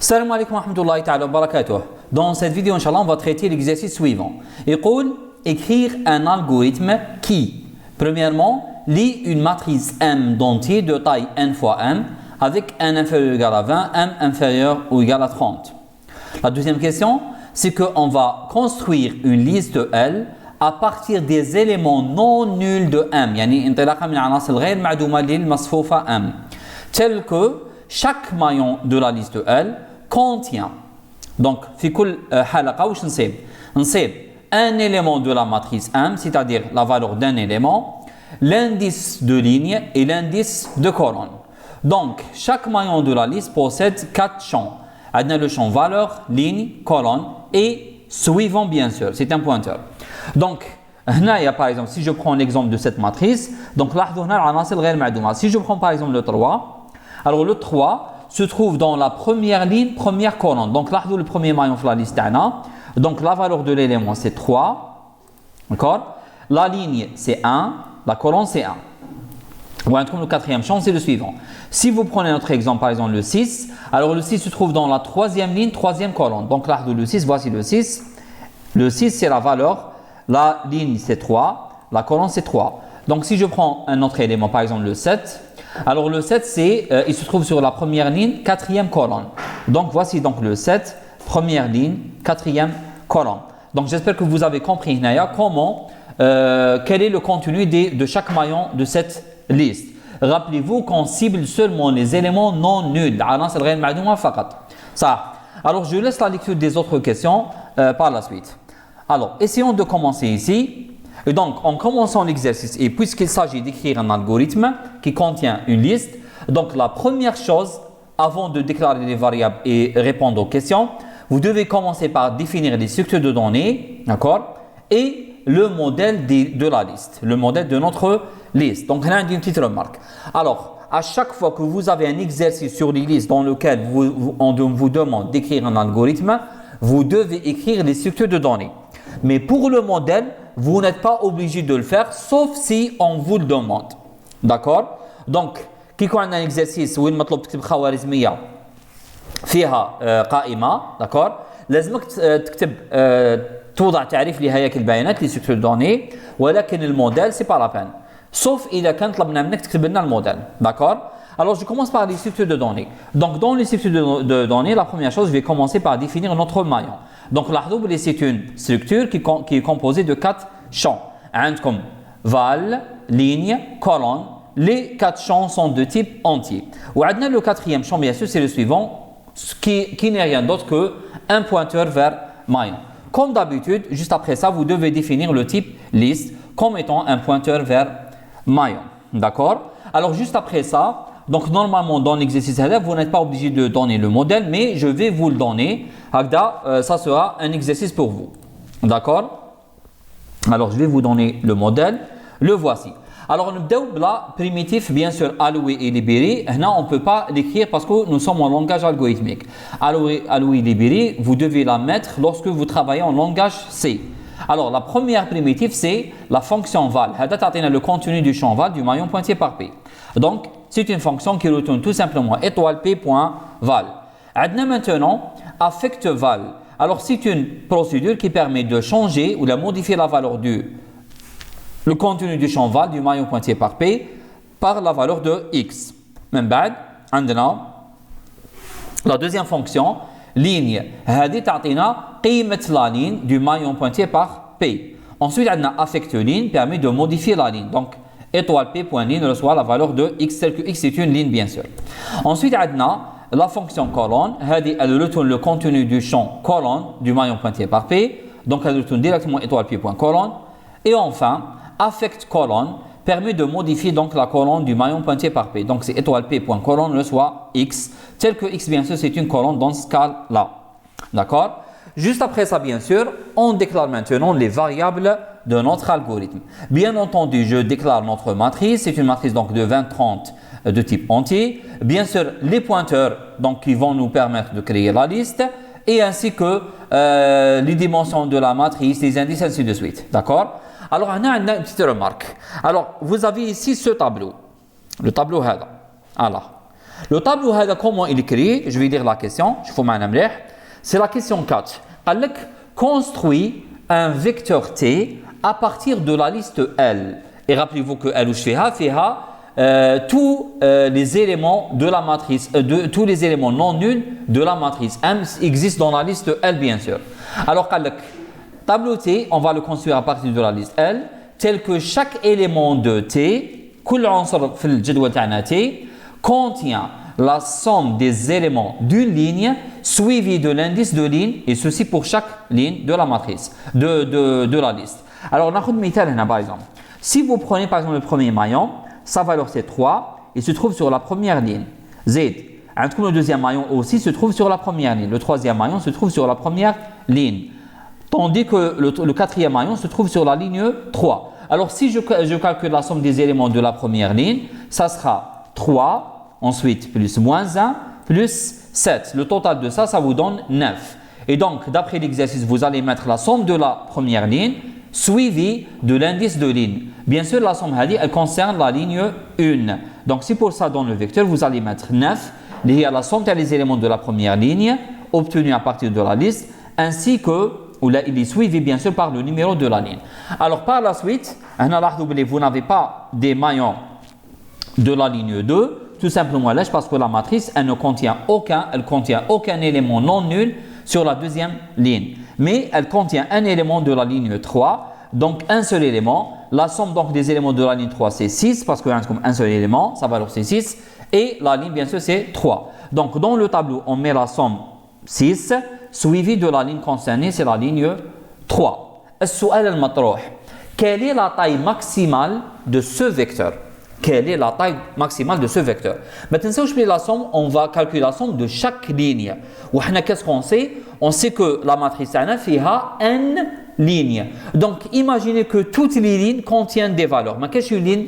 Salam alaikum wa rahmatullahi ta'ala wa barakatuh. Dans cette vidéo, Inch'Allah, on va traiter l'exercice suivant. Écrire un algorithme qui, premièrement, lit une matrice M d'entier de taille n fois m avec n inférieur ou égal à 20, m inférieur ou égal à 30. La deuxième question, c'est qu'on va construire une liste L à partir des éléments non nuls de M, يعني انطلاقا من العناصر غير معدومة للمصفوفة M, tel que chaque maillon de la liste L contient. Donc, في كل حلقة وش نصيب un élément de la matrice M, c'est-à-dire la valeur d'un élément, l'indice de ligne et l'indice de colonne. Donc, chaque maillon de la liste possède 4 champs. On a le champ valeur, ligne, colonne et suivant bien sûr, c'est un pointeur. Donc, par exemple, si je prends l'exemple de cette matrice, donc si je prends par exemple le 3, alors le 3 se trouve dans la première ligne, première colonne. Donc, le premier maillon de la liste, donc la valeur de l'élément c'est 3, d'accord? La ligne c'est 1, la colonne c'est 1. Le quatrième champ c'est le suivant. Si vous prenez notre exemple par exemple le 6, alors le 6 se trouve dans la troisième ligne, troisième colonne. Donc le 6, voici le 6. Le 6 c'est la valeur, la ligne c'est 3, la colonne c'est 3. Donc si je prends un autre élément par exemple le 7, alors le 7 c'est, il se trouve sur la première ligne, quatrième colonne. Donc voici donc le 7, première ligne, quatrième colonne. Donc j'espère que vous avez compris comment, quel est le contenu de chaque maillon de cette liste. Rappelez-vous qu'on cible seulement les éléments non nuls. Ça. Alors je laisse la lecture des autres questions par la suite. Alors essayons de commencer ici. Et donc en commençant l'exercice, et puisqu'il s'agit d'écrire un algorithme qui contient une liste, donc la première chose, avant de déclarer les variables et répondre aux questions, vous devez commencer par définir les structures de données, d'accord, et le modèle de la liste, le modèle de notre liste. Donc, là, une petite remarque. Alors, à chaque fois que vous avez un exercice sur les listes dans lequel on vous demande d'écrire un algorithme, vous devez écrire les structures de données. Mais pour le modèle, vous n'êtes pas obligé de le faire, sauf si on vous le demande. D'accord? Donc, كي يكون عندنا exercice وين مطلوب تكتب خوارزمية فيها قائمة، d'accord؟ لازمك تكتب توضع تعريف لهياكل البيانات لي structure de données، ولكن الموديل c'est pas la peine. Sauf إذا كان طلبنا منك تكتب لنا الموديل، d'accord? Alors je commence par les structures de données. Donc dans les structures de données, la première chose, je vais commencer par définir notre maillon. Donc لاحظوا بلي c'est une structure qui est composée de 4 champs. عندكم val, ligne, colonne. Les 4 champs sont de type entier. Ou le quatrième champ, bien sûr, c'est le suivant, qui n'est rien d'autre qu'un pointeur vers maillon. Comme d'habitude, juste après ça, vous devez définir le type liste comme étant un pointeur vers maillon. D'accord? Alors, juste après ça, donc normalement, dans l'exercice, vous n'êtes pas obligé de donner le modèle, mais je vais vous le donner. Ça sera un exercice pour vous. D'accord? Alors, je vais vous donner le modèle. Le voici. Alors, nous avons la primitif, bien sûr, alloué et libéré. Là, on ne peut pas l'écrire parce que nous sommes en langage algorithmique. Alloué libéré, vous devez la mettre lorsque vous travaillez en langage C. Alors, la première primitive, c'est la fonction val. Le contenu du champ val du maillon pointé par P. Donc, c'est une fonction qui retourne tout simplement étoile P.val. Maintenant, affect val. Alors, c'est une procédure qui permet de changer ou de modifier la valeur le contenu du champ val du maillon pointé par P par la valeur de X. Même bad, la deuxième fonction, ligne, هذه تعطينا قيمة la ligne du maillon pointé par P. Ensuite, on a affect ligne permet de modifier la ligne. Donc, étoile P.ligne reçoit la valeur de X, tel que X est une ligne bien sûr. Ensuite, on a la fonction colonne, elle retourne le contenu du champ colonne du maillon pointé par P. Donc, elle retourne directement étoile P.colonne. Et enfin, affect colonne permet de modifier donc la colonne du maillon pointé par P. Donc c'est étoile P.colonne reçoit X, tel que X bien sûr c'est une colonne dans ce cas-là. D'accord? Juste après ça bien sûr, on déclare maintenant les variables de notre algorithme. Bien entendu, je déclare notre matrice, c'est une matrice donc de 20-30 de type entier. Bien sûr, les pointeurs donc qui vont nous permettre de créer la liste et ainsi que les dimensions de la matrice, les indices ainsi de suite. D'accord? Alors, on a une petite remarque. Alors, vous avez ici ce tableau. Le tableau, là. Alors, Le tableau, comment il est créé? Je vais lire la question. C'est la question 4. Construit un vecteur T à partir de la liste L. Et rappelez-vous que L ou tous les éléments de la matrice, tous les éléments non nuls de la matrice M existent dans la liste L, bien sûr. Alors, tableau T, on va le construire à partir de la liste L, tel que chaque élément de T, contient la somme des éléments d'une ligne suivie de l'indice de ligne, et ceci pour chaque ligne de la matrice, de la liste. Alors, on a un par exemple. Si vous prenez par exemple le premier maillon, sa valeur c'est 3, il se trouve sur la première ligne. Z. Le deuxième maillon aussi se trouve sur la première ligne. Le troisième maillon se trouve sur la première ligne. Tandis que le quatrième maillon se trouve sur la ligne 3. Alors si je calcule la somme des éléments de la première ligne, ça sera 3, ensuite plus moins 1, plus 7. Le total de ça, ça vous donne 9. Et donc, d'après l'exercice, vous allez mettre la somme de la première ligne suivi de l'indice de ligne. Bien sûr, la somme elle concerne la ligne 1. Donc, si pour ça, dans le vecteur, vous allez mettre 9, lié à la somme des éléments de la première ligne, obtenue à partir de la liste, ainsi que, il est suivi bien sûr par le numéro de la ligne. Alors, par la suite, vous n'avez pas des maillons de la ligne 2, tout simplement parce que la matrice, elle contient aucun élément non nul sur la deuxième ligne. Mais elle contient un élément de la ligne 3, donc un seul élément. La somme donc des éléments de la ligne 3 c'est 6, parce que comme un seul élément, sa valeur c'est 6, et la ligne bien sûr c'est 3. Donc dans le tableau, on met la somme 6, suivie de la ligne concernée, c'est la ligne 3. Quelle est la taille maximale de ce vecteur? Quelle est la taille maximale de ce vecteur? Maintenant, si je fais la somme, on va calculer la somme de chaque ligne. Qu'est-ce qu'on sait? On sait que la matrice a n lignes. Donc, imaginez que toutes les lignes contiennent des valeurs. Mais qu'est-ce qu'une ligne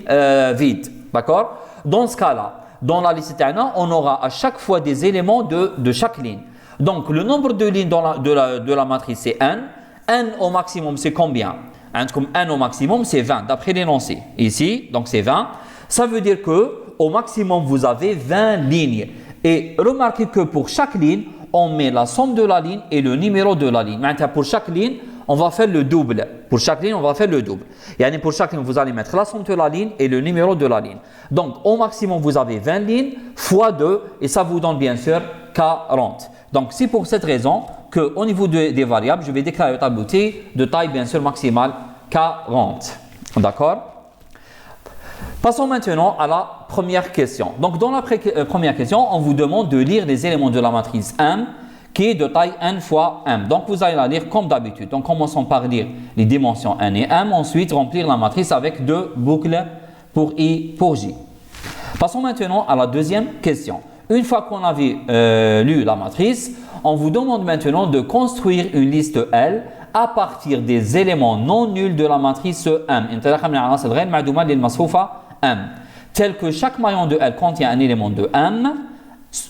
vide? D'accord? Dans ce cas-là, dans la liste on aura à chaque fois des éléments de chaque ligne. Donc, le nombre de lignes de la matrice, c'est n. N au maximum, c'est combien? N au maximum, c'est 20, d'après l'énoncé. Ici, donc c'est 20. Ça veut dire qu'au maximum, vous avez 20 lignes. Et remarquez que pour chaque ligne, on met la somme de la ligne et le numéro de la ligne. Maintenant, pour chaque ligne, on va faire le double. Pour chaque ligne, on va faire le double. Et pour chaque ligne, vous allez mettre la somme de la ligne et le numéro de la ligne. Donc, au maximum, vous avez 20 lignes fois 2 et ça vous donne bien sûr 40. Donc, c'est pour cette raison qu'au niveau des variables, je vais déclarer le tableau T de taille bien sûr maximale 40. D'accord? Passons maintenant à la première question. Donc, dans la première question, on vous demande de lire les éléments de la matrice M qui est de taille n fois m. Donc, vous allez la lire comme d'habitude. Donc, commençons par lire les dimensions n et m. Ensuite, remplir la matrice avec deux boucles pour I, pour J. Passons maintenant à la deuxième question. Une fois qu'on avait lu la matrice, on vous demande maintenant de construire une liste L à partir des éléments non nuls de la matrice M. Tel que chaque maillon de L contient un élément de M,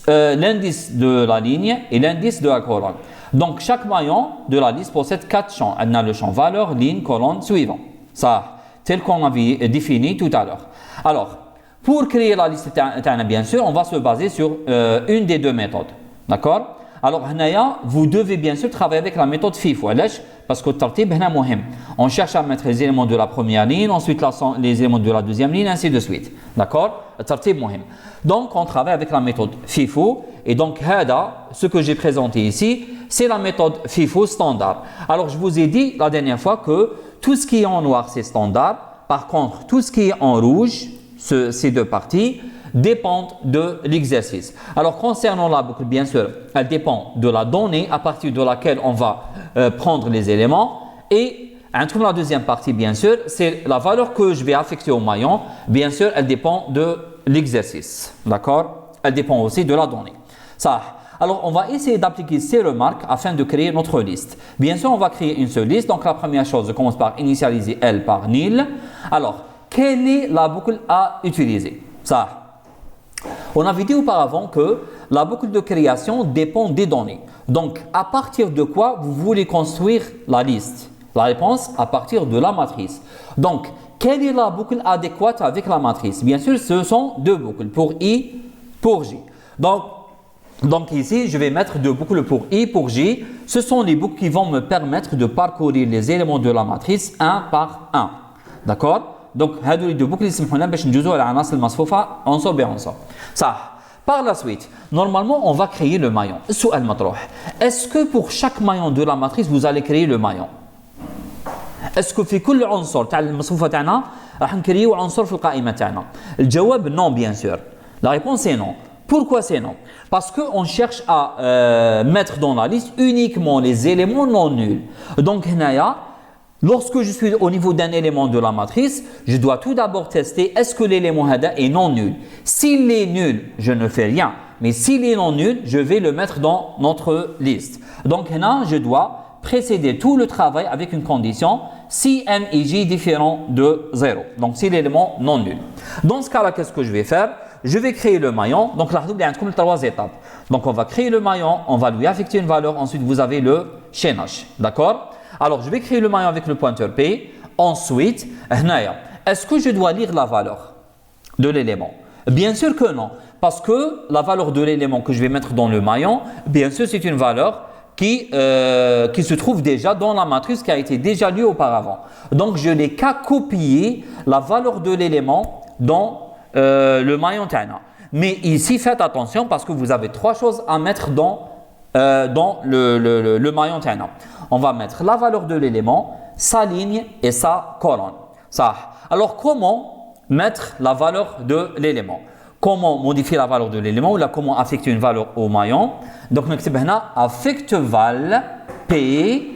l'indice de la ligne et l'indice de la colonne. Donc, chaque maillon de la liste possède 4 champs. Elle a le champ valeur, ligne, colonne, suivant. Ça, tel qu'on avait défini tout à l'heure. Alors, pour créer la liste, bien sûr, on va se baser sur une des deux méthodes. D'accord? Alors, vous devez bien sûr travailler avec la méthode FIFO. Parce que on cherche à mettre les éléments de la première ligne, ensuite les éléments de la deuxième ligne, ainsi de suite. D'accord? Donc, on travaille avec la méthode FIFO. Et donc, ce que j'ai présenté ici, c'est la méthode FIFO standard. Alors, je vous ai dit la dernière fois que tout ce qui est en noir, c'est standard. Par contre, tout ce qui est en rouge, ces deux parties, dépendent de l'exercice. Alors, concernant la boucle, bien sûr, elle dépend de la donnée à partir de laquelle on va prendre les éléments. Et la deuxième partie, bien sûr, c'est la valeur que je vais affecter au maillon. Bien sûr, elle dépend de l'exercice. D'accord? Elle dépend aussi de la donnée. Ça. Alors, on va essayer d'appliquer ces remarques afin de créer notre liste. Bien sûr, on va créer une seule liste. Donc, la première chose, je commence par initialiser L par nil. Alors, quelle est la boucle à utiliser? Ça. On avait dit auparavant que la boucle de création dépend des données. Donc, à partir de quoi vous voulez construire la liste? La réponse, à partir de la matrice. Donc, quelle est la boucle adéquate avec la matrice? Bien sûr, ce sont deux boucles, pour I, pour J. Donc ici, je vais mettre deux boucles pour I, pour J. Ce sont les boucles qui vont me permettre de parcourir les éléments de la matrice un par un. D'accord? Donc, هادو les deux boucles اللي يسمحوا لنا باش نجوزوا على العناصر المصفوفة عنصر بعنصر. صح. Par la suite, normalement, on va créer le maillon. السؤال مطروح. Est-ce que pour chaque maillon de la matrice, vous allez créer le maillon? Est-ce que في كل عنصر تاع المصفوفة تاعنا راح نكريو عنصر في القائمة تاعنا؟ الجواب non, bien sûr. La réponse est non. Pourquoi c'est non? Parce qu'on cherche à mettre dans la liste uniquement les éléments non nuls. Donc, lorsque je suis au niveau d'un élément de la matrice, je dois tout d'abord tester est-ce que l'élément est non nul. S'il est nul, je ne fais rien. Mais s'il est non nul, je vais le mettre dans notre liste. Donc, je dois précéder tout le travail avec une condition si n et j différent de 0. Donc, si l'élément non nul. Dans ce cas-là, qu'est-ce que je vais faire? Je vais créer le maillon. Donc, là, il y a trois étapes. Donc, on va créer le maillon, on va lui affecter une valeur. Ensuite, vous avez le chaînage. D'accord? Alors, je vais créer le maillon avec le pointeur P. Ensuite, est-ce que je dois lire la valeur de l'élément? Bien sûr que non. Parce que la valeur de l'élément que je vais mettre dans le maillon, bien sûr, c'est une valeur qui se trouve déjà dans la matrice qui a été déjà lue auparavant. Donc, je n'ai qu'à copier la valeur de l'élément dans le maillon Tana. Mais ici, faites attention parce que vous avez trois choses à mettre dans le maillon Tana. On va mettre la valeur de l'élément, sa ligne et sa colonne. Ça. Alors, comment mettre la valeur de l'élément? Comment modifier la valeur de l'élément ou comment affecter une valeur au maillon? Donc, nous avons affect val P.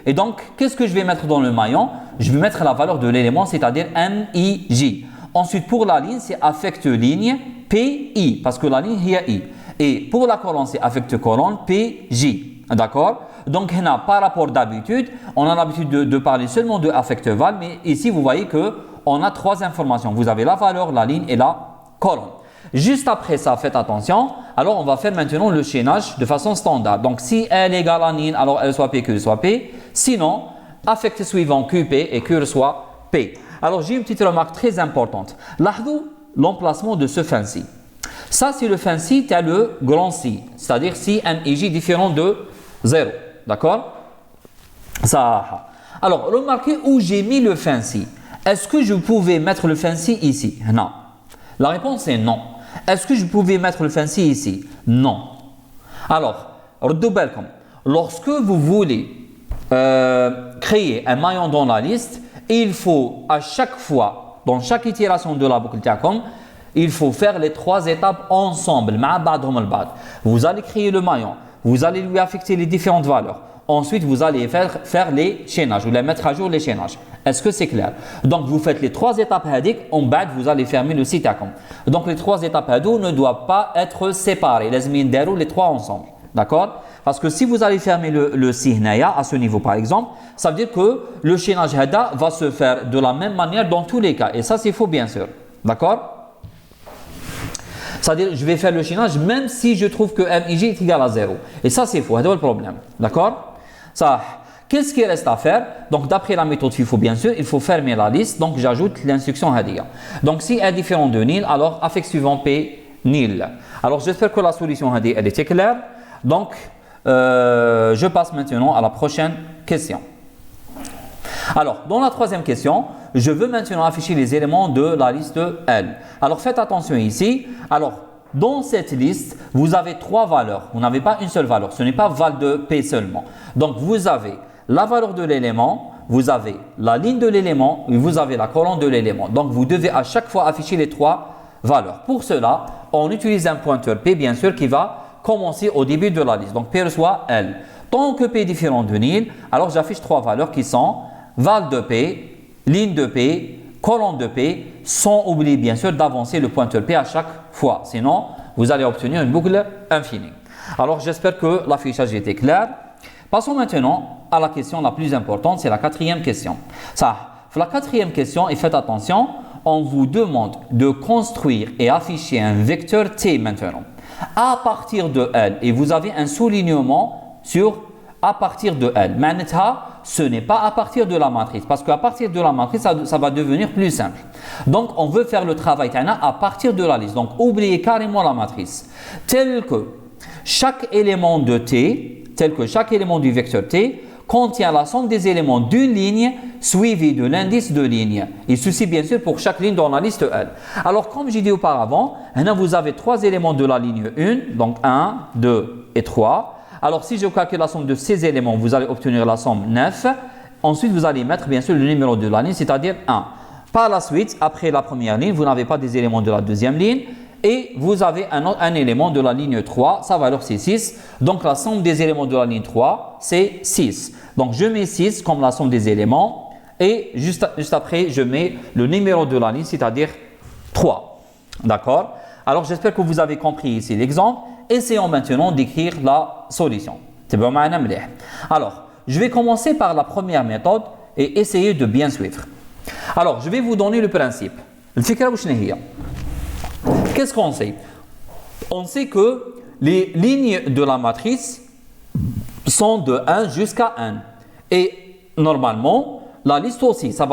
Et donc, qu'est-ce que je vais mettre dans le maillon? Je vais mettre la valeur de l'élément, c'est-à-dire MIJ. Ensuite, pour la ligne, c'est affect ligne PI, parce que la ligne, il y a I. Et pour la colonne, c'est affect colonne PJ. D'accord? Donc, par rapport d'habitude, on a l'habitude de parler seulement de affect val, mais ici, vous voyez qu'on a trois informations. Vous avez la valeur, la ligne et la colonne. Juste après ça, faites attention. Alors, on va faire maintenant le chaînage de façon standard. Donc, si L égale à ligne, alors L soit P, Q soit P. Sinon, affect suivant QP et Q reçoit P. Alors, j'ai une petite remarque très importante. L'ahdu, l'emplacement de ce fin-ci. Ça, c'est le fin-ci, tu as le grand si. C'est-à-dire si n et j différent de 0. D'accord? Ça. Alors, remarquez où j'ai mis le fin-ci. Est-ce que je pouvais mettre le fin-ci ici? Non. La réponse est non. Est-ce que je pouvais mettre le fin-ci ici? Non. Alors, lorsque vous voulez créer un maillon dans la liste, il faut à chaque fois, dans chaque itération de la boucle Tiacom, il faut faire les trois étapes ensemble. Vous allez créer le maillon, vous allez lui affecter les différentes valeurs. Ensuite, vous allez faire les chaînages, vous allez mettre à jour les chaînages. Est-ce que c'est clair? Donc, vous faites les trois étapes hadik, en bas, vous allez fermer le site. Donc, les trois étapes hadou ne doivent pas être séparées. Les trois ensemble. D'accord? Parce que si vous allez fermer le sihnaya à ce niveau, par exemple, ça veut dire que le chaînage hada va se faire de la même manière dans tous les cas. Et ça, c'est faux, bien sûr. D'accord? C'est-à-dire, je vais faire le chaînage même si je trouve que MIJ est égal à 0. Et ça, c'est faux. C'est le problème. D'accord? Ça. Qu'est-ce qu'il reste à faire? Donc, d'après la méthode FIFO, bien sûr, il faut fermer la liste. Donc, j'ajoute l'instruction Hadia. Donc, si elle est différente de nil, alors affect suivant P, nil. Alors, j'espère que la solution Hadia, elle était claire. Donc, je passe maintenant à la prochaine question. Alors, dans la troisième question, je veux maintenant afficher les éléments de la liste L. Alors, faites attention ici. Alors, dans cette liste, vous avez trois valeurs. Vous n'avez pas une seule valeur. Ce n'est pas val de P seulement. Donc, vous avez la valeur de l'élément, vous avez la ligne de l'élément et vous avez la colonne de l'élément. Donc, vous devez à chaque fois afficher les trois valeurs. Pour cela, on utilise un pointeur P, bien sûr, qui va commencer au début de la liste. Donc, P reçoit L. Tant que P est différent de nil, alors j'affiche trois valeurs qui sont val de P, ligne de P, colonne de P, sans oublier, bien sûr, d'avancer le pointeur P à chaque fois. Sinon, vous allez obtenir une boucle infinie. Alors, j'espère que l'affichage était clair. Passons maintenant à la question la plus importante, c'est la quatrième question. Ça, la quatrième question, et faites attention, on vous demande de construire et afficher un vecteur T maintenant, à partir de L. Et vous avez un soulignement sur à partir de L. Maintenant, ce n'est pas à partir de la matrice, parce qu'à partir de la matrice, ça va devenir plus simple. Donc, on veut faire le travail à partir de la liste. Donc, oubliez carrément la matrice. Tel que chaque élément de T, tel que chaque élément du vecteur T, contient la somme des éléments d'une ligne suivie de l'indice de ligne. Et ceci, bien sûr, pour chaque ligne dans la liste L. Alors, comme j'ai dit auparavant, vous avez 3 éléments de la ligne 1, donc 1, 2 et 3. Alors, si je calcule la somme de ces éléments, vous allez obtenir la somme 9. Ensuite, vous allez mettre, bien sûr, le numéro de la ligne, c'est-à-dire 1. Par la suite, après la première ligne, vous n'avez pas des éléments de la deuxième ligne. Et vous avez un élément de la ligne 3, sa valeur c'est 6. Donc la somme des éléments de la ligne 3, c'est 6. Donc je mets 6 comme la somme des éléments. Et juste après, je mets le numéro de la ligne, c'est-à-dire 3. D'accord? Alors j'espère que vous avez compris ici l'exemple. Essayons maintenant d'écrire la solution. Alors, je vais commencer par la première méthode et essayer de bien suivre. Alors, je vais vous donner le principe. Qu'est-ce qu'on sait? On sait que les lignes de la matrice sont de 1 jusqu'à 1. Et normalement, la liste aussi, ça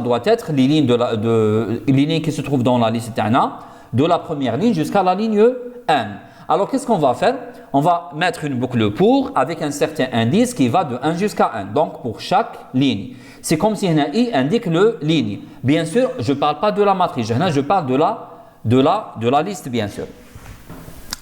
doit être les lignes qui se trouvent dans la liste 1, de la première ligne jusqu'à la ligne n. Alors, qu'est-ce qu'on va faire? On va mettre une boucle pour avec un certain indice qui va de 1 jusqu'à 1. Donc, pour chaque ligne. C'est comme si I indique le ligne. Bien sûr, je ne parle pas de la matrice. Je parle de la liste, bien sûr.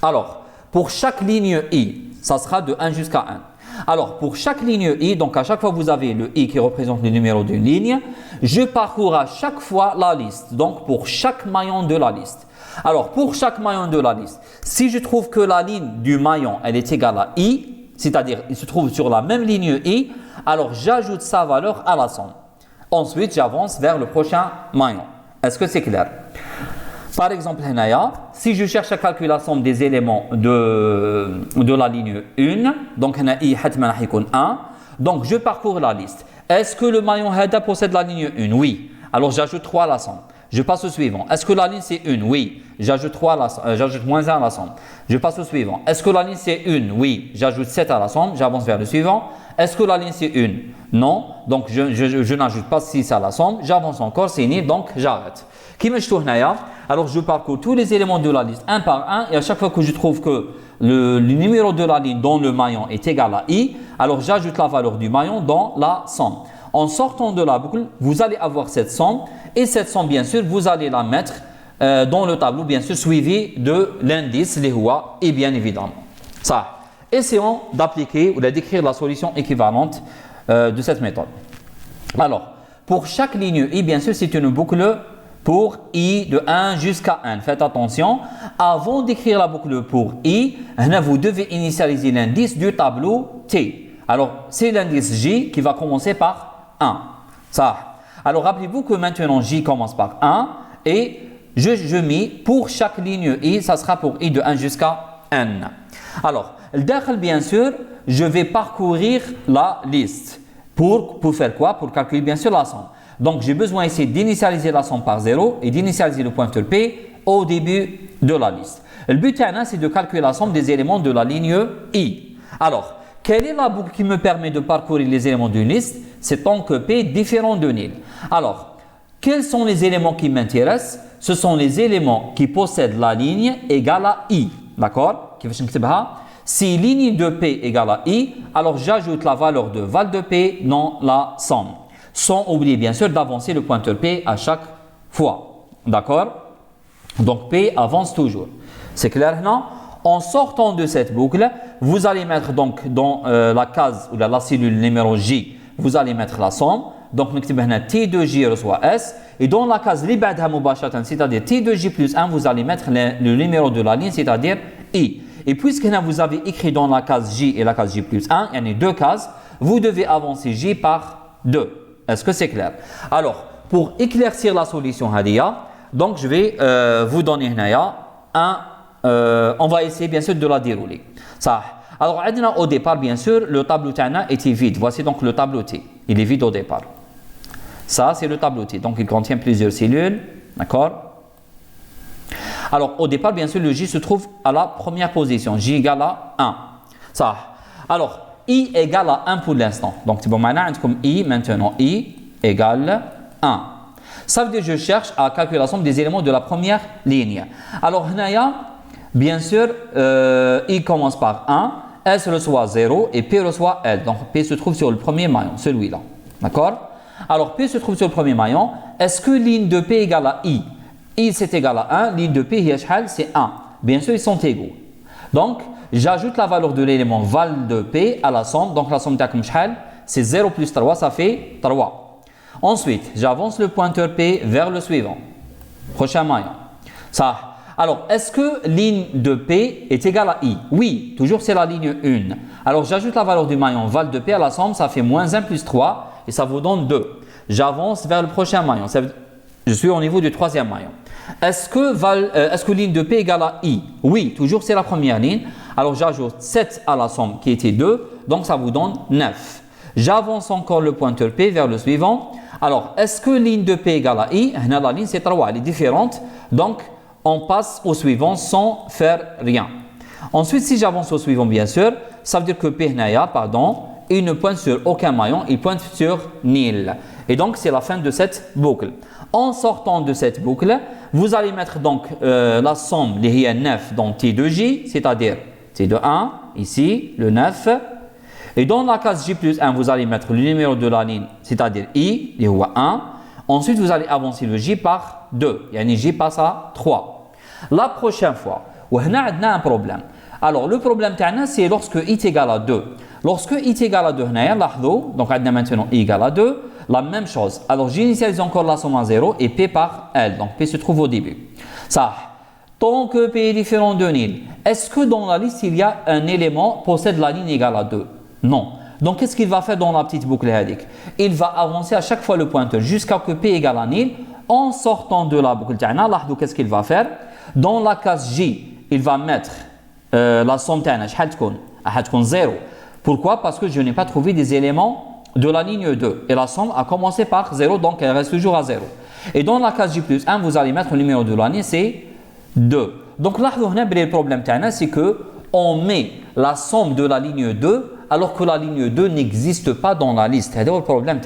Alors, pour chaque ligne I, ça sera de 1 jusqu'à 1. Alors, pour chaque ligne I, donc à chaque fois vous avez le I qui représente le numéro d'une ligne, je parcours à chaque fois la liste. Donc, pour chaque maillon de la liste. Alors, pour chaque maillon de la liste, si je trouve que la ligne du maillon, elle est égale à I, c'est-à-dire il se trouve sur la même ligne I, alors j'ajoute sa valeur à la somme. Ensuite, j'avance vers le prochain maillon. Est-ce que c'est clair? Par exemple, si je cherche à calculer la somme des éléments de la ligne 1, donc I 1, donc je parcours la liste. Est-ce que le maillon Hada possède la ligne 1? Oui. Alors j'ajoute 3 à la somme. Je passe au suivant. Est-ce que la ligne c'est 1? Oui. J'ajoute moins 1 à la somme. Je passe au suivant. Est-ce que la ligne c'est 1? Oui. J'ajoute 7 à la somme. J'avance vers le suivant. Est-ce que la ligne c'est 1? Non. Donc je n'ajoute pas 6 à la somme. J'avance encore, c'est nul, donc j'arrête. Alors je parcours tous les éléments de la liste un par un et à chaque fois que je trouve que le numéro de la ligne dans le maillon est égal à I, alors j'ajoute la valeur du maillon dans la somme. En sortant de la boucle, vous allez avoir cette somme et cette somme, bien sûr, vous allez la mettre dans le tableau, bien sûr, suivi de l'indice, les Hua, et bien évidemment. Ça. Essayons d'appliquer ou de décrire la solution équivalente de cette méthode. Alors, pour chaque ligne I, bien sûr, c'est une boucle pour I de 1 jusqu'à 1. Faites attention, avant d'écrire la boucle pour I, vous devez initialiser l'indice du tableau T. Alors, c'est l'indice J qui va commencer par 1. Ça. Alors, rappelez-vous que maintenant J commence par 1 et je mets pour chaque ligne I, ça sera pour I de 1 jusqu'à N. Alors, le dakhel, bien sûr, je vais parcourir la liste. Pour faire quoi? Pour calculer, bien sûr, la somme. Donc, j'ai besoin ici d'initialiser la somme par 0 et d'initialiser le pointeur P au début de la liste. Le but, c'est de calculer la somme des éléments de la ligne I. Alors, quelle est la boucle qui me permet de parcourir les éléments d'une liste? C'est tant que P différent de nil. Alors, quels sont les éléments qui m'intéressent? Ce sont les éléments qui possèdent la ligne égale à I. D'accord? Si ligne de P égale à I, alors j'ajoute la valeur de val de P dans la somme. Sans oublier bien sûr d'avancer le pointeur P à chaque fois. D'accord? Donc P avance toujours. C'est clair maintenant? En sortant de cette boucle, vous allez mettre donc dans la case ou la cellule numéro J, vous allez mettre la somme. Donc T de J reçoit S. Et dans la case libadha mubashatan, c'est-à-dire T de J plus 1, vous allez mettre le numéro de la ligne, c'est-à-dire I. Et puisque vous avez écrit dans la case J et la case J plus 1, il y a deux cases, vous devez avancer J par 2. Est-ce que c'est clair? Alors, pour éclaircir la solution Hadia, donc je vais vous donner on va essayer bien sûr de la dérouler. Ça. Alors, au départ, bien sûr, le tableau Tana était vide. Voici donc le tableau T. Il est vide au départ. Ça, c'est le tableau T. Donc, il contient plusieurs cellules. D'accord? Alors, au départ, bien sûr, le J se trouve à la première position. J égale à 1. Ça. Alors, I égale à 1 pour l'instant. Donc, c'est bon, maintenant, comme I, maintenant, I égale 1. Ça veut dire que je cherche à calculer la somme des éléments de la première ligne. Alors, bien sûr, I commence par 1, S reçoit 0 et P reçoit L. Donc, P se trouve sur le premier maillon, celui-là. D'accord? Alors, P se trouve sur le premier maillon. Est-ce que ligne de P égale à I? I, c'est égal à 1. Ligne de P, c'est 1. Bien sûr, ils sont égaux. Donc, j'ajoute la valeur de l'élément val de P à la somme. Donc, la somme c'est 0 plus 3, ça fait 3. Ensuite, j'avance le pointeur P vers le suivant. Prochain maillon. Ça. Alors, est-ce que ligne de P est égale à I? Oui, toujours c'est la ligne 1. Alors, j'ajoute la valeur du maillon val de P à la somme, ça fait moins 1 plus 3 et ça vous donne 2. J'avance vers le prochain maillon. Je suis au niveau du troisième maillon. Est-ce que ligne de P égale à I? Oui, toujours c'est la première ligne. Alors, j'ajoute 7 à la somme qui était 2, donc ça vous donne 9. J'avance encore le pointeur P vers le suivant. Alors, est-ce que ligne de P égale à I? La ligne c'est 3, elle est différente. Donc, on passe au suivant sans faire rien. Ensuite, si j'avance au suivant, bien sûr, ça veut dire que P, il ne pointe sur aucun maillon, il pointe sur nil. Et donc, c'est la fin de cette boucle. En sortant de cette boucle, vous allez mettre donc la somme, les 9 dans T de J, c'est-à-dire T de 1, ici, le 9. Et dans la case J plus 1, vous allez mettre le numéro de la ligne, c'est-à-dire I, il y a 1. Ensuite, vous allez avancer le J par 2. Yani J passe à 3. La prochaine fois, on a un problème. Alors, le problème, c'est lorsque I est égal à 2. Lorsque I est égal à 2, donc on a maintenant I égale à 2, la même chose. Alors, j'initialise encore la somme à 0 et P par L. Donc, P se trouve au début. Ça, tant que P est différent de nil, est-ce que dans la liste, il y a un élément possède la ligne égale à 2? Non. Donc, qu'est-ce qu'il va faire dans la petite boucle hédique? Il va avancer à chaque fois le pointeur jusqu'à que P égale à nil. En sortant de la boucle, qu'est-ce qu'il va faire? Dans la case J, il va mettre la somme 0. Pourquoi? Parce que je n'ai pas trouvé des éléments de la ligne 2. Et la somme a commencé par 0, donc elle reste toujours à 0. Et dans la case J plus 1, vous allez mettre le numéro de la ligne, c'est 2. Donc là, le problème, c'est qu'on met la somme de la ligne 2 alors que la ligne 2 n'existe pas dans la liste. C'est le problème.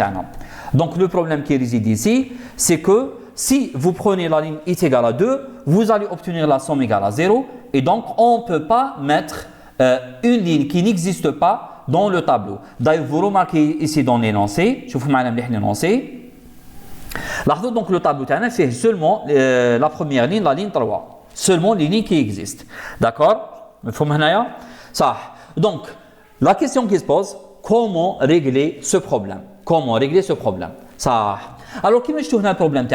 Donc le problème qui réside ici, c'est que si vous prenez la ligne I égale à 2, vous allez obtenir la somme égale à 0. Et donc, on ne peut pas mettre une ligne qui n'existe pas dans le tableau. D'ailleurs, vous remarquez ici dans l'énoncé, je vous montre l'énoncé. Donc, le tableau fait seulement la première ligne, la ligne 3. Seulement les lignes qui existent. D'accord? Ça. Donc, la question qui se pose, comment régler ce problème? Comment régler ce problème? Ça. Alors, qui me le problème?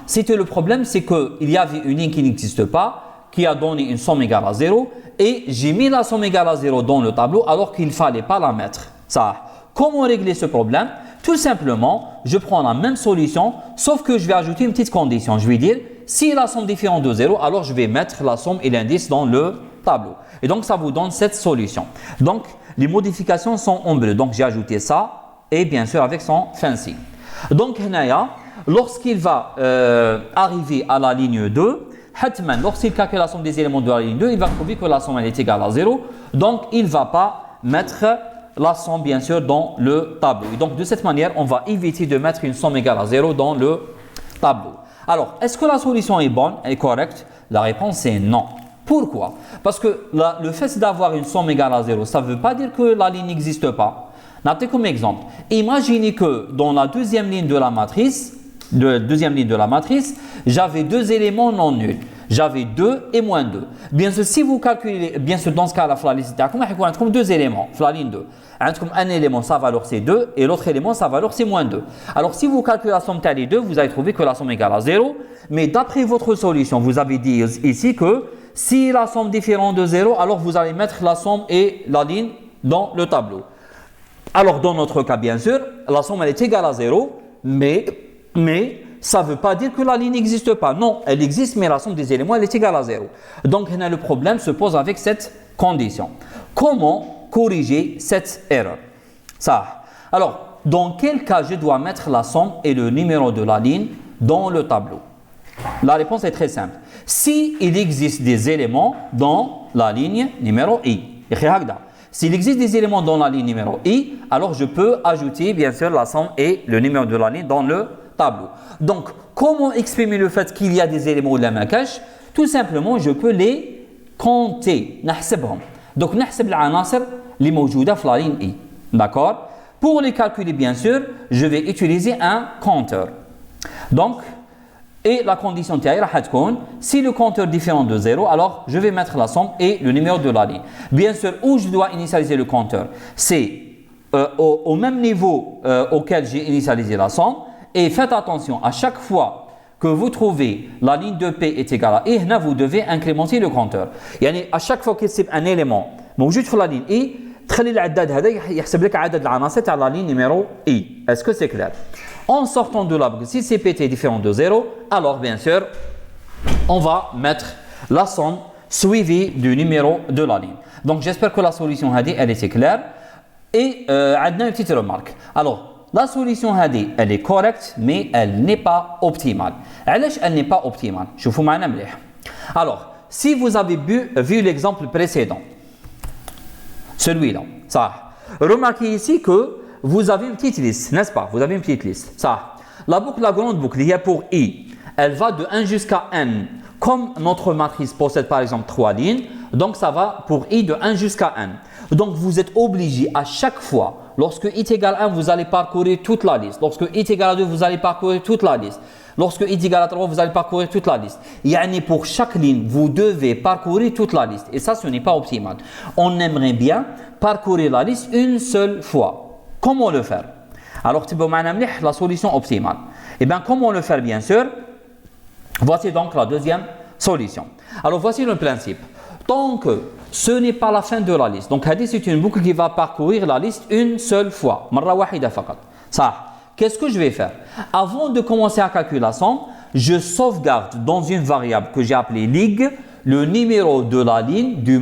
C'était le problème, c'est qu'il y avait une ligne qui n'existe pas, qui a donné une somme égale à 0, et j'ai mis la somme égale à 0 dans le tableau alors qu'il ne fallait pas la mettre. Ça. Comment régler ce problème? Tout simplement, je prends la même solution, sauf que je vais ajouter une petite condition. Je vais dire, si la somme est différente de 0, alors je vais mettre la somme et l'indice dans le tableau. Et donc, ça vous donne cette solution. Donc, les modifications sont en bleu. Donc, j'ai ajouté ça, et bien sûr, avec son fancy. Donc, lorsqu'il va arriver à la ligne 2, lorsqu'il calcule la somme des éléments de la ligne 2, il va trouver que la somme elle est égale à 0. Donc, il ne va pas mettre la somme, bien sûr, dans le tableau. Et donc, de cette manière, on va éviter de mettre une somme égale à 0 dans le tableau. Alors, est-ce que la solution est bonne, est correcte? La réponse est non. Pourquoi? Parce que le fait d'avoir une somme égale à 0, ça ne veut pas dire que la ligne n'existe pas. Notez comme exemple. Imaginez que dans la deuxième ligne de la matrice, j'avais deux éléments non nuls. J'avais 2 et moins 2. Bien sûr, si vous calculez, bien sûr, dans ce cas, la liste, il y a deux éléments, la ligne 2. Un élément, sa valeur c'est 2, et l'autre élément, sa valeur c'est moins 2. Alors, si vous calculez la somme des deux, vous allez trouver que la somme est égale à 0. Mais d'après votre solution, vous avez dit ici que si la somme est différente de 0, alors vous allez mettre la somme et la ligne dans le tableau. Alors, dans notre cas, bien sûr, la somme elle est égale à 0, mais ça ne veut pas dire que la ligne n'existe pas. Non, elle existe, mais la somme des éléments elle est égale à 0. Donc, le problème se pose avec cette condition. Comment corriger cette erreur? Ça. Alors, dans quel cas je dois mettre la somme et le numéro de la ligne dans le tableau? La réponse est très simple. Si il existe des éléments dans la ligne numéro I, s'il existe des éléments dans la ligne numéro I, alors je peux ajouter bien sûr la somme et le numéro de la ligne dans le tableau. Donc, comment exprimer le fait qu'il y a des éléments de la macache? Tout simplement, je peux les compter. نحسبهم. Donc, نحسب العناصر اللي موجودة في la ligne I. D'accord? Pour les calculer, bien sûr, je vais utiliser un compteur. Donc, et la condition تاعي راح تكون si le compteur est différent de 0, alors je vais mettre la somme et le numéro de la ligne. Bien sûr, où je dois initialiser le compteur, c'est au même niveau auquel j'ai initialisé la somme. Et faites attention, à chaque fois que vous trouvez la ligne de P est égale à I, vous devez incrémenter le compteur. يعني à chaque fois qu'il y a un élément موجود في la ligne I, تخلي العداد هذا يحسب لك عدد العناصر تاع la ligne numéro I. Est-ce que c'est clair? En sortant de là, si CPT est différent de 0, alors bien sûr, on va mettre la somme suivie du numéro de la ligne. Donc j'espère que la solution elle était claire. Et on a une petite remarque. Alors, la solution elle est correcte, mais elle n'est pas optimale. علاش elle n'est pas optimale? شوفوا معنا مليح. Alors, si vous avez vu l'exemple précédent, celui-là, ça. Remarquez ici que vous avez une petite liste, n'est-ce pas? Vous avez une petite liste. Ça. La boucle, la grande boucle, il y a pour I, elle va de 1 jusqu'à n. Comme notre matrice possède par exemple 3 lignes, donc ça va pour I de 1 jusqu'à n. Donc vous êtes obligé à chaque fois, lorsque I est égal à 1, vous allez parcourir toute la liste. Lorsque I est égal à 2, vous allez parcourir toute la liste. Lorsque I est égal à 3, vous allez parcourir toute la liste. Yani pour chaque ligne, vous devez parcourir toute la liste. Et ça, ce n'est pas optimal. On aimerait bien parcourir la liste une seule fois. Comment le faire? Alors, tu peux la solution optimale. Et bien, comment le faire, bien sûr? Voici donc la deuxième solution. Alors, voici le principe. Tant que ce n'est pas la fin de la liste, donc c'est une boucle qui va parcourir la liste une seule fois. Ça, qu'est-ce que je vais faire? Avant de commencer à calculer la somme, je sauvegarde dans une variable que j'ai appelée lig le numéro de la ligne du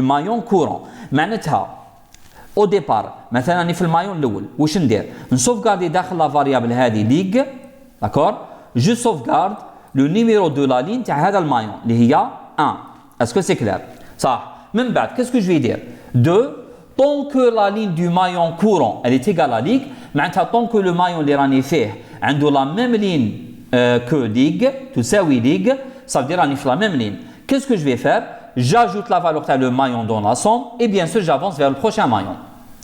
maillon courant. Au départ, مثلا في المايون الاول واش ندير؟ نسوفغاردي داخل la variable هذه lig, d'accord? Je sauvegarde le numéro de la ligne تاع هذا المايون اللي هي 1. Est-ce que c'est clair? Ça. من بعد, qu'est-ce que je vais dire? 2, tant que la ligne du maillon courant elle est égale à lig, معناتها tant que le maillon اللي راني فيه عنده la même ligne que lig, تساوي lig, ça veut dire راني في la même ligne. Qu'est-ce que je vais faire? J'ajoute la valeur de le maillon dans la somme et bien sûr j'avance vers le prochain maillon.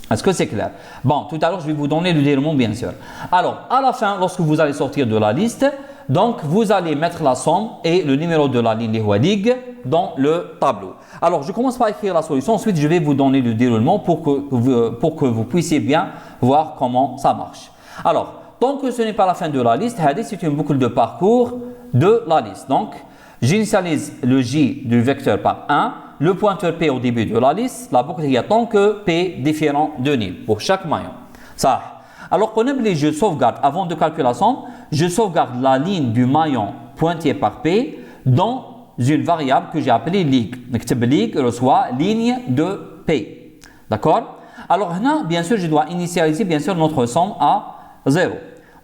Est-ce que c'est clair? Bon, tout à l'heure je vais vous donner le déroulement bien sûr. Alors, à la fin, lorsque vous allez sortir de la liste, donc vous allez mettre la somme et le numéro de la ligne lig dans le tableau. Alors, je commence par écrire la solution, ensuite je vais vous donner le déroulement pour que vous puissiez bien voir comment ça marche. Alors, tant que ce n'est pas la fin de la liste, c'est une boucle de parcours de la liste. Donc, j'initialise le J du vecteur par 1, le pointeur P au début de la liste, la boucle il y a tant que P différent de nil pour chaque maillon. Ça. Alors qu'on oublie, je sauvegarde avant de calculer la somme, je sauvegarde la ligne du maillon pointé par P dans une variable que j'ai appelée lig. Lig reçoit ligne de P. D'accord? Alors là, bien sûr, je dois initialiser bien sûr notre somme à 0.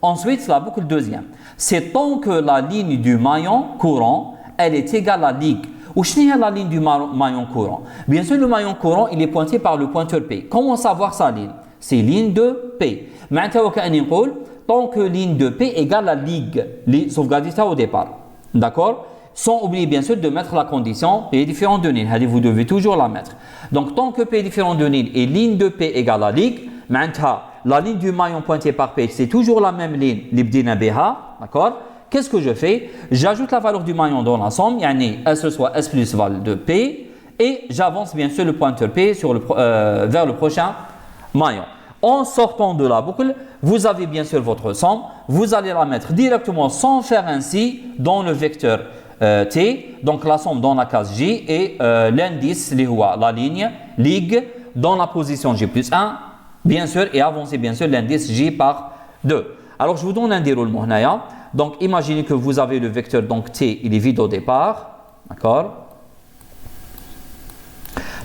Ensuite, la boucle deuxième. C'est tant que la ligne du maillon courant elle est égale à lig. Où est la ligne du maillon courant? Bien sûr, le maillon courant, il est pointé par le pointeur P. Comment savoir sa ligne? C'est ligne de P. Maintenant, tant que ligne de P égale à lig, sauvegarder ça au départ. D'accord? Sans oublier bien sûr de mettre la condition P différent de nil. Vous devez toujours la mettre. Donc, tant que P différent de nil et ligne de P égale à lig, maintenant, la ligne du maillon pointé par P, c'est toujours la même ligne, l'ibdina BH. D'accord? Qu'est-ce que je fais? J'ajoute la valeur du maillon dans la somme, yani S reçoit S plus val de P, et j'avance bien sûr le pointeur P vers le prochain maillon. En sortant de la boucle, vous avez bien sûr votre somme, vous allez la mettre directement sans faire ainsi dans le vecteur T, donc la somme dans la case J et l'indice, la ligne, lig, dans la position J plus 1, bien sûr, et avancer bien sûr l'indice J par 2. Alors je vous donne un déroulement. Donc, imaginez que vous avez le vecteur, donc T, il est vide au départ. D'accord?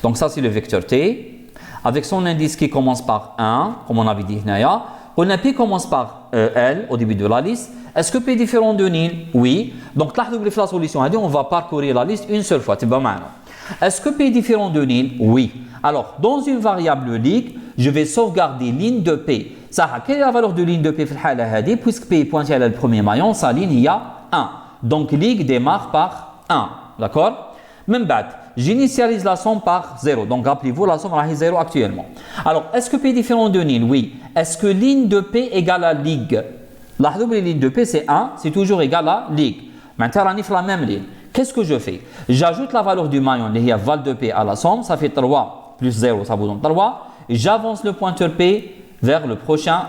Donc, ça, c'est le vecteur T. Avec son indice qui commence par 1, comme on avait dit, on a P commence par L au début de la liste. Est-ce que P est différent de nil? Oui. Donc, là, la solution, on va parcourir la liste une seule fois. Est-ce que P est différent de nil? Oui. Alors, dans une variable lig, je vais sauvegarder ligne de P. Ça, quelle est la valeur de ligne de P في الحالة هذه? Puisque P est pointé à le premier maillon, sa ligne il y a 1. Donc ligue démarre par 1. D'accord? Même بعد, j'initialise la somme par 0. Donc rappelez-vous, la somme est 0 actuellement. Alors, est-ce que P est différent de ligne? Oui. Est-ce que ligne de P égale à ligue? La ligne de P c'est 1, c'est toujours égal à ligue. Maintenant, on a la même ligne. Qu'est-ce que je fais? J'ajoute la valeur du maillon, qui est val de P à la somme, ça fait 3 plus 0, ça vous donne 3. Et j'avance le pointeur P vers le prochain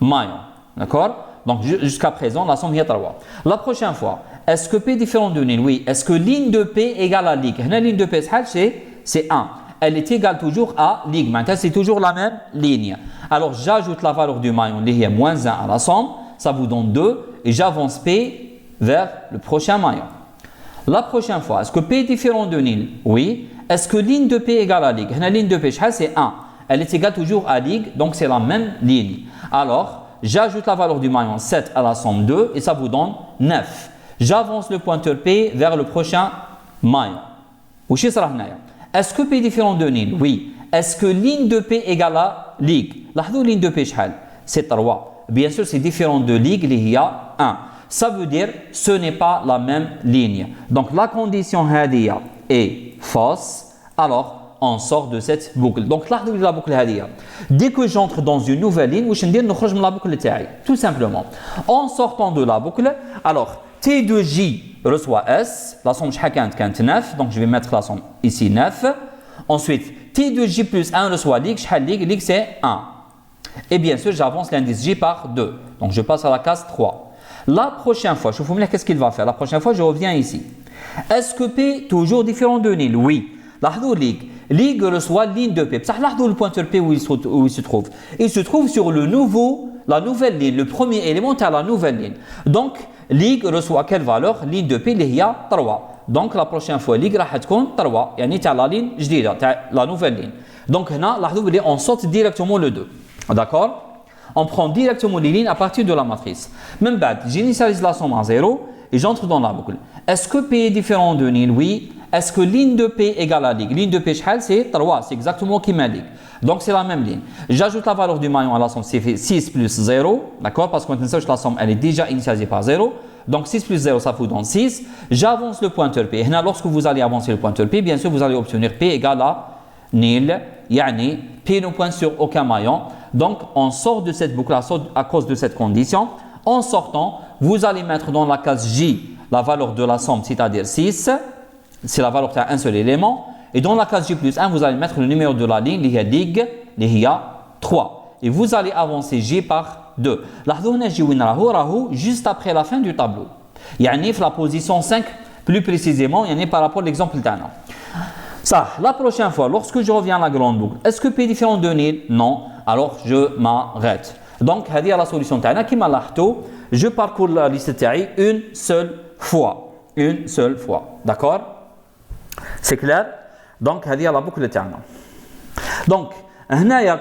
maillon. D'accord? Donc jusqu'à présent, la somme est 3. La prochaine fois, est-ce que P est différent de ligne? Oui. Est-ce que ligne de P égale à ligue? La ligne de P c'est 1. Elle est égale toujours à ligue. Maintenant, c'est toujours la même ligne. Alors, j'ajoute la valeur du maillon, qui est moins 1 à la somme, ça vous donne 2. Et j'avance P vers le prochain maillon. La prochaine fois, est-ce que P est différent de ligne? Oui. Est-ce que ligne de P égale à ligue? La ligne de P c'est 1. Elle est égale toujours à ligue, donc c'est la même ligne. Alors, j'ajoute la valeur du maillon 7 à la somme 2 et ça vous donne 9. J'avance le pointeur P vers le prochain maillon. Est-ce que P est différent de ligne? Oui. Est-ce que ligne de P égale à ligue? La ligne de P c'est 3. Bien sûr, c'est différent de ligue, il y a 1. Ça veut dire ce n'est pas la même ligne. Donc la condition هذه est fausse. Alors, on sort de cette boucle. Donc là, la boucle هذه. Dès que j'entre dans une nouvelle ligne, je vais نخرج من la boucle تاعي. Tout simplement. En sortant de la boucle, alors T de J reçoit S. La somme كانت 9. Donc je vais mettre la somme ici 9. Ensuite, T de J plus 1 reçoit ligue. Ligue c'est 1. Et bien sûr, j'avance l'indice J par 2. Donc je passe à la case 3. La prochaine fois, je vous montre qu'est-ce qu'il va faire. La prochaine fois, je reviens ici. Est-ce que P est toujours différent de ligne? Oui. La ligue reçoit ligne de P. Le pointeur P où il se trouve? Il se trouve sur la nouvelle ligne. Le premier élément est à la nouvelle ligne. Donc, ligue reçoit quelle valeur? Ligne de P, il y a 3. Donc, la prochaine fois, ligue va être 3. Il y a la ligne جديدة, la nouvelle ligne. Donc, on saute directement le 2. D'accord? On prend directement les lignes à partir de la matrice. Même bad, j'initialise la somme à 0 et j'entre dans la boucle. Est-ce que P est différent de ligne? Oui. Est-ce que ligne de P égale à ligue? Ligne de P c'est 3, c'est exactement qui m'a ligue. Donc c'est la même ligne. J'ajoute la valeur du maillon à la somme, c'est 6 plus 0, d'accord? Parce qu'on sait que la somme elle est déjà initialisée par 0. Donc 6 plus 0, ça vous donne 6. J'avance le pointeur P. Et là, lorsque vous allez avancer le pointeur P, bien sûr, vous allez obtenir P égale à nil. Yani, P ne pointe sur aucun maillon. Donc, on sort de cette boucle à cause de cette condition. En sortant, vous allez mettre dans la case J la valeur de la somme, c'est-à-dire 6. C'est la valeur d'un seul élément. Et dans la case J plus 1, vous allez mettre le numéro de la ligne, ligue, 3. Et vous allez avancer J par 2. Juste après la fin du tableau. Yani, la position 5, plus précisément, par rapport à l'exemple d'Anna. Ça, la prochaine fois, lorsque je reviens à la grande boucle, est-ce que P est différent de nil? Non. Alors, je m'arrête. Donc, c'est la solution تاعنا كيما لاحظتوا, je parcours la liste تاعي une seule fois. Une seule fois. D'accord? C'est clair? Donc, c'est la boucle تاعنا. Donc, هنايا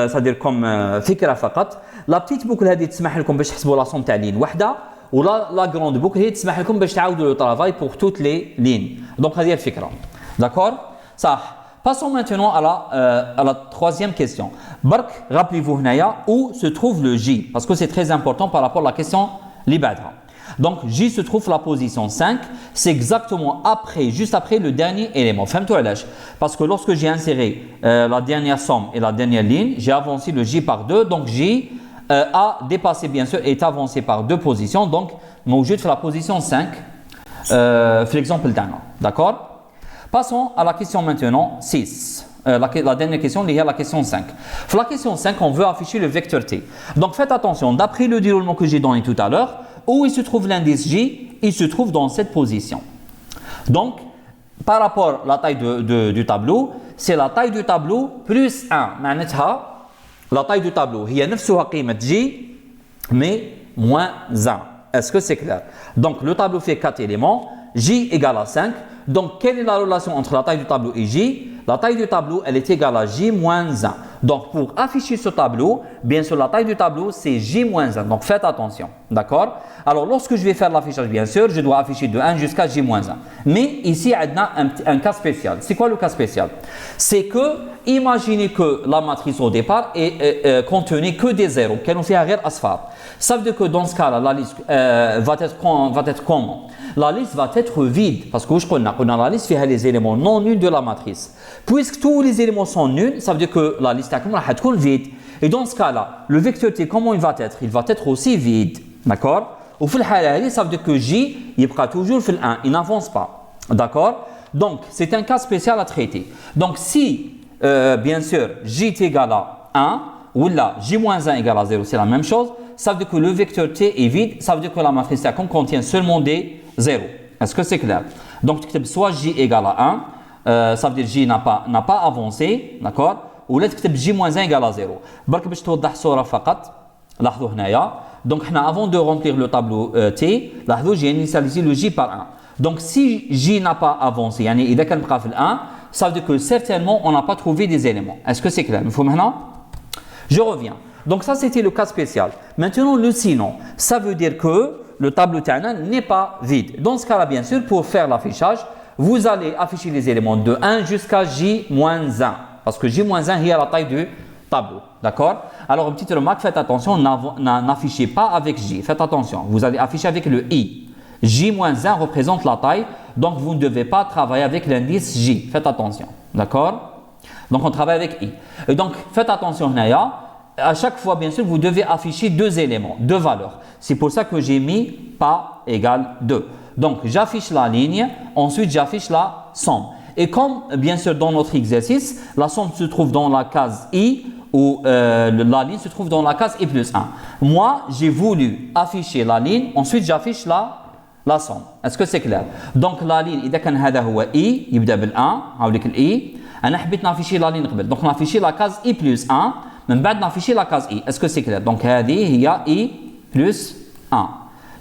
c'est-à-dire comme فكرة فقط, la petite boucle هذه تسمح لكم باش تحسبوا la somme تاع لين وحده, ولا la grande boucle هي تسمح لكم باش تعاودوا le travail pour toutes les lignes. Donc, هذه الفكرة. D'accord? Ça. Passons maintenant à la troisième question. Bark, rappelez-vous où se trouve le J, parce que c'est très important par rapport à la question libadra. Donc J se trouve la position 5, c'est exactement après, juste après le dernier élément. Parce que lorsque j'ai inséré la dernière somme et la dernière ligne, j'ai avancé le J par 2, donc J a dépassé bien sûr, est avancé par 2 positions, donc je fais la position 5, l'exemple d'un. D'accord? Passons à la question maintenant 6. La dernière question, il y a la question 5. Pour la question 5, on veut afficher le vecteur T. Donc faites attention, d'après le déroulement que j'ai donné tout à l'heure, où il se trouve l'indice J, il se trouve dans cette position. Donc, par rapport à la taille du tableau, c'est la taille du tableau plus 1. La taille du tableau, il y a 9 J, mais moins 1. Est-ce que c'est clair? Donc le tableau fait 4 éléments, J égale à 5. Donc, quelle est la relation entre la taille du tableau et J? La taille du tableau, elle est égale à J moins 1. Donc, pour afficher ce tableau, bien sûr, la taille du tableau, c'est J moins 1. Donc, faites attention. D'accord? Alors, lorsque je vais faire l'affichage, bien sûr, je dois afficher de 1 jusqu'à J-1. Mais ici, on a un cas spécial. C'est quoi le cas spécial? C'est que, imaginez que la matrice au départ contenait que des zéros. Ça veut dire que dans ce cas-là, la liste va être comment? La liste va être vide. Parce que je connais la liste fait les éléments non nuls de la matrice. Puisque tous les éléments sont nuls, ça veut dire que la liste va être vide. Et dans ce cas-là, le vecteur T, comment il va être? Il va être aussi vide. D'accord? Au fil de ça veut dire que J, il sera toujours fil 1, il n'avance pas. D'accord? Donc, c'est un cas spécial à traiter. Donc, si, bien sûr, J est égal à 1, ou là, J-1 égale à 0, c'est la même chose, ça veut dire que le vecteur T est vide, ça veut dire que la matrice T contient seulement des 0. Est-ce que c'est clair? Donc, soit J égale à 1, ça veut dire J n'a pas avancé, d'accord? Ou là, J-1 égale à 0. برك باش توضح الصورة فقط. لاحظوا هنايا. Donc, avant de remplir le tableau T, j'ai initialisé le J par 1. Donc, si J n'a pas avancé, يعني إذا كان بقى في 1, ça veut dire que certainement on n'a pas trouvé des éléments. Est-ce que c'est clair? Je reviens. Donc, ça c'était le cas spécial. Maintenant, le sinon, ça veut dire que le tableau T n'est pas vide. Dans ce cas-là, bien sûr, pour faire l'affichage, vous allez afficher les éléments de 1 jusqu'à J-1. Parce que J-1 est à la taille du tableau. D'accord? Alors, une petite remarque, faites attention, n'affichez pas avec J. Faites attention, vous allez afficher avec le I. J-1 représente la taille, donc vous ne devez pas travailler avec l'indice J. Faites attention. D'accord? Donc, on travaille avec I. Et donc, faites attention, Naya. À chaque fois, bien sûr, vous devez afficher deux éléments, deux valeurs. C'est pour ça que j'ai mis pas égale 2. Donc, j'affiche la ligne, ensuite j'affiche la somme. Et comme, bien sûr, dans notre exercice, la somme se trouve dans la case I, où la ligne se trouve dans la case I plus 1. Moi, j'ai voulu afficher la ligne, ensuite j'affiche la somme. Est-ce que c'est clair? Donc, la ligne, إذا كان هذا هو I, يبدأ بال1, هاوليك ال I. أنا حبيت نافيشي la ligne قبل. Donc, نافيشي la case I plus 1, من بعد نافيشي la case I. Est-ce que c'est clair? Donc, هذه هي I plus 1.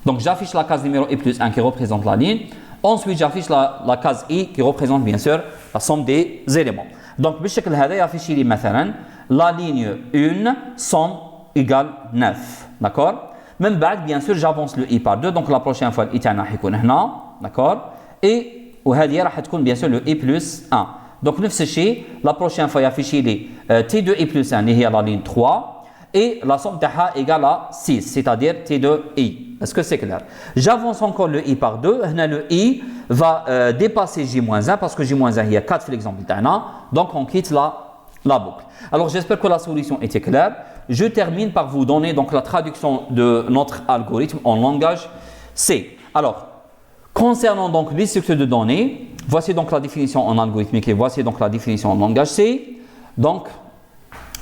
Donc, j'affiche la case numéro I plus 1 qui représente la ligne. Ensuite, j'affiche la case I qui représente bien sûr la somme des éléments. Donc, بالشكل هذا يافيشي لي مثلا la ligne 1 somme égale 9. D'accord? Même بعد bien sûr j'avance le I par 2. Donc, la prochaine fois le I تاعنا حيكون هنا. D'accord? Et وهذه راح تكون bien sûr le I plus 1. Donc, نفس الشيء la prochaine fois يافيشي لي T2 I plus 1 اللي هي la ligne 3. Et la somme تاعها égale à 6, c'est-à-dire T2I. Est-ce que c'est clair? J'avance encore le I par 2. Le I va dépasser J-1 parce que J-1 il y a 4 l'exemple d'Anna. Donc on quitte la boucle. Alors j'espère que la solution était claire. Je termine par vous donner donc la traduction de notre algorithme en langage C. Alors, concernant donc les structures de données, voici donc la définition en algorithmique et voici donc la définition en langage C. Donc,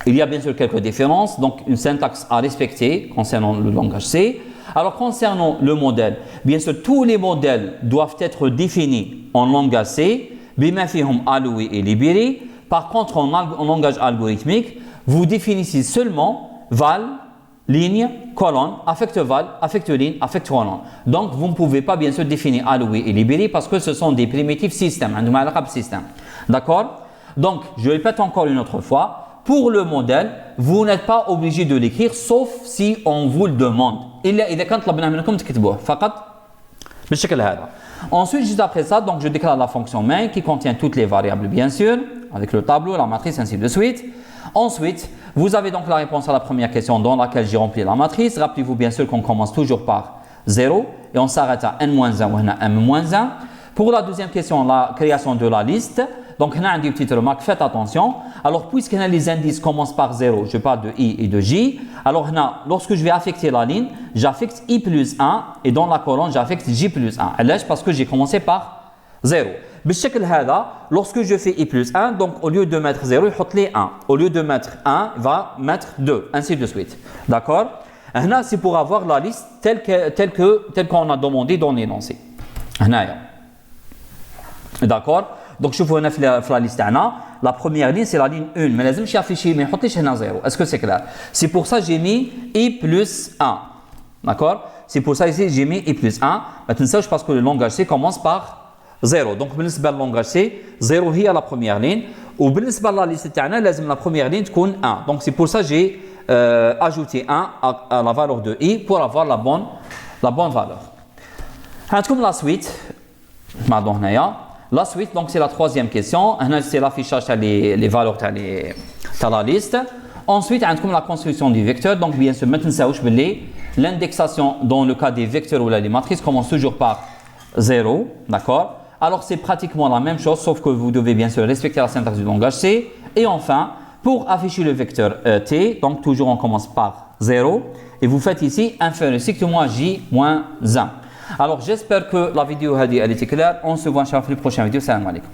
il y a bien sûr quelques différences, donc une syntaxe à respecter concernant le langage C. Alors, concernant le modèle, bien sûr, tous les modèles doivent être définis en langage C, bima fihum alloué et libéré. Par contre, en langage algorithmique, vous définissez seulement val, ligne, colonne, affecte val, affecte ligne, affecte colonne. Donc, vous ne pouvez pas bien sûr définir alloué et libéré parce que ce sont des primitifs systèmes, un système. D'accord? Donc, je répète encore une autre fois. Pour le modèle, vous n'êtes pas obligé de l'écrire sauf si on vous le demande. إذا كان طلبنا منكم تكتبوه فقط بالشكل هذا. Ensuite, juste après ça, donc je déclare la fonction main qui contient toutes les variables bien sûr, avec le tableau, la matrice, ainsi de suite. Ensuite, vous avez donc la réponse à la première question dans laquelle j'ai rempli la matrice. Rappelez-vous bien sûr qu'on commence toujours par 0 et on s'arrête à n-1 ou m-1. Pour la deuxième question, la création de la liste. Donc, on a une petite remarque, faites attention. Alors, puisque les indices commencent par 0, je parle de I et de J. Alors, lorsque je vais affecter la ligne, j'affecte I plus 1 et dans la colonne, j'affecte J plus 1. Parce que j'ai commencé par 0. Lorsque je fais I plus 1, donc au lieu de mettre 0, il faut les 1. Au lieu de mettre 1, il va mettre 2, ainsi de suite. D'accord? C'est pour avoir la liste telle qu'on a demandé dans l'énoncé. D'accord? Donc, je vous montre la liste. La première ligne, c'est la ligne 1. Mais je vais afficher, mais je vais 0. Est-ce que c'est clair? C'est pour ça que j'ai mis I plus 1. D'accord? C'est pour ça ici j'ai mis I plus 1. Maintenant, je pense que le langage C commence par 0. Donc, pour le langage C, 0 est la première ligne. Et pour la liste, la première ligne est 1. Donc, c'est pour ça que j'ai ajouter 1 à la valeur de i pour avoir la bonne valeur. Comme la suite, la suite, donc c'est la troisième question. C'est l'affichage des valeurs de la liste. Ensuite, comme la construction du vecteur. Donc, bien sûr, maintenant, l'indexation dans le cas des vecteurs ou des matrices commence toujours par 0. D'accord? Alors, c'est pratiquement la même chose, sauf que vous devez bien sûr respecter la syntaxe du langage C. Et enfin, pour afficher le vecteur t, donc toujours on commence par 0. Et vous faites ici inférieur strictement j moins 1. Alors, j'espère que la vidéo elle était claire. On se voit dans la prochaine vidéo. Salam alaikum.